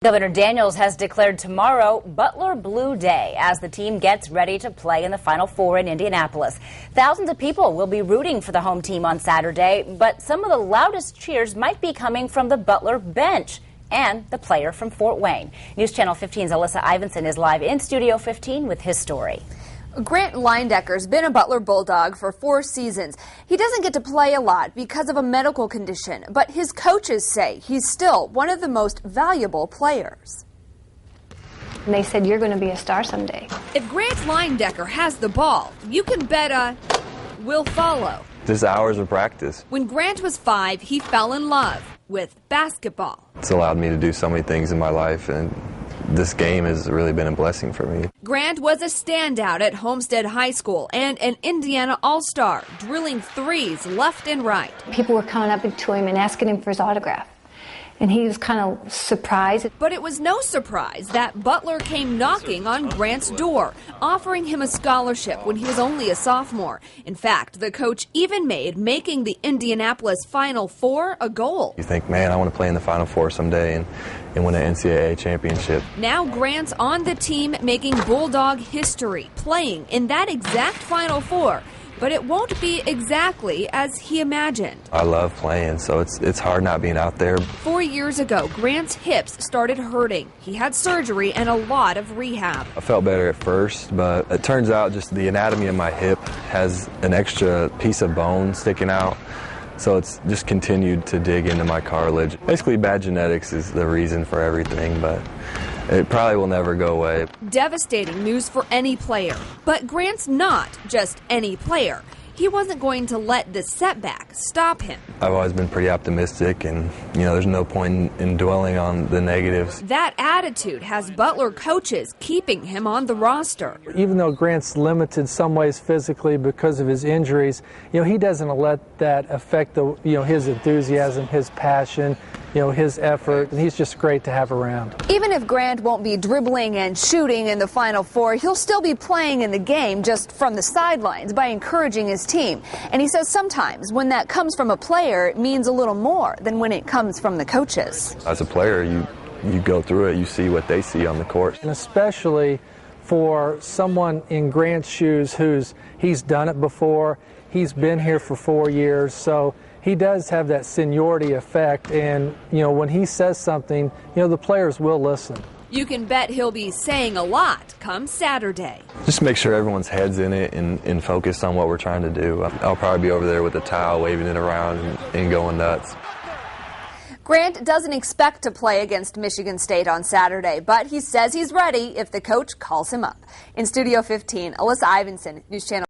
Governor Daniels has declared tomorrow Butler Blue Day as the team gets ready to play in the Final Four in Indianapolis. Thousands of people will be rooting for the home team on Saturday, but some of the loudest cheers might be coming from the Butler bench and the player from Fort Wayne. News Channel 15's Alyssa Ivinson is live in Studio 15 with his story. Grant Leiendecker's been a Butler Bulldog for 4 seasons. He doesn't get to play a lot because of a medical condition, but his coaches say he's still one of the most valuable players. And they said, you're going to be a star someday. If Grant Leiendecker has the ball, you can bet will follow. Just hours of practice. When Grant was 5, he fell in love with basketball. It's allowed me to do so many things in my life, and this game has really been a blessing for me. Grant was a standout at Homestead High School and an Indiana All-Star, drilling threes left and right. People were coming up to him and asking him for his autograph. And he was kind of surprised. But it was no surprise that Butler came knocking on Grant's door, offering him a scholarship when he was only a sophomore. In fact, the coach even made making the Indianapolis Final Four a goal. You think, man, I want to play in the Final Four someday and win an NCAA championship. Now Grant's on the team making Bulldog history, playing in that exact Final Four. But it won't be exactly as he imagined. I love playing, so it's hard not being out there. 4 years ago, Grant's hips started hurting. He had surgery and a lot of rehab. I felt better at first, but it turns out just the anatomy of my hip has an extra piece of bone sticking out. So it's just continued to dig into my cartilage. Basically, bad genetics is the reason for everything, but it probably will never go away. Devastating news for any player. But Grant's not just any player. He wasn't going to let this setback stop him. I've always been pretty optimistic, and there's no point in dwelling on the negatives. That attitude has Butler coaches keeping him on the roster. Even though Grant's limited some ways physically because of his injuries, he doesn't let that affect his enthusiasm, his passion, his effort, and he's just great to have around. Even if Grant won't be dribbling and shooting in the Final Four, he'll still be playing in the game just from the sidelines by encouraging his team. And he says sometimes when that comes from a player, it means a little more than when it comes from the coaches. As a player, you go through it, you see what they see on the court. And especially for someone in Grant's shoes he's done it before, he's been here for 4 years, so he does have that seniority effect, and when he says something, the players will listen. You can bet he'll be saying a lot come Saturday. Just make sure everyone's head's in it and focused on what we're trying to do. I'll probably be over there with a towel, waving it around and going nuts. Grant doesn't expect to play against Michigan State on Saturday, but he says he's ready if the coach calls him up. In Studio 15, Alyssa Ivinson, News Channel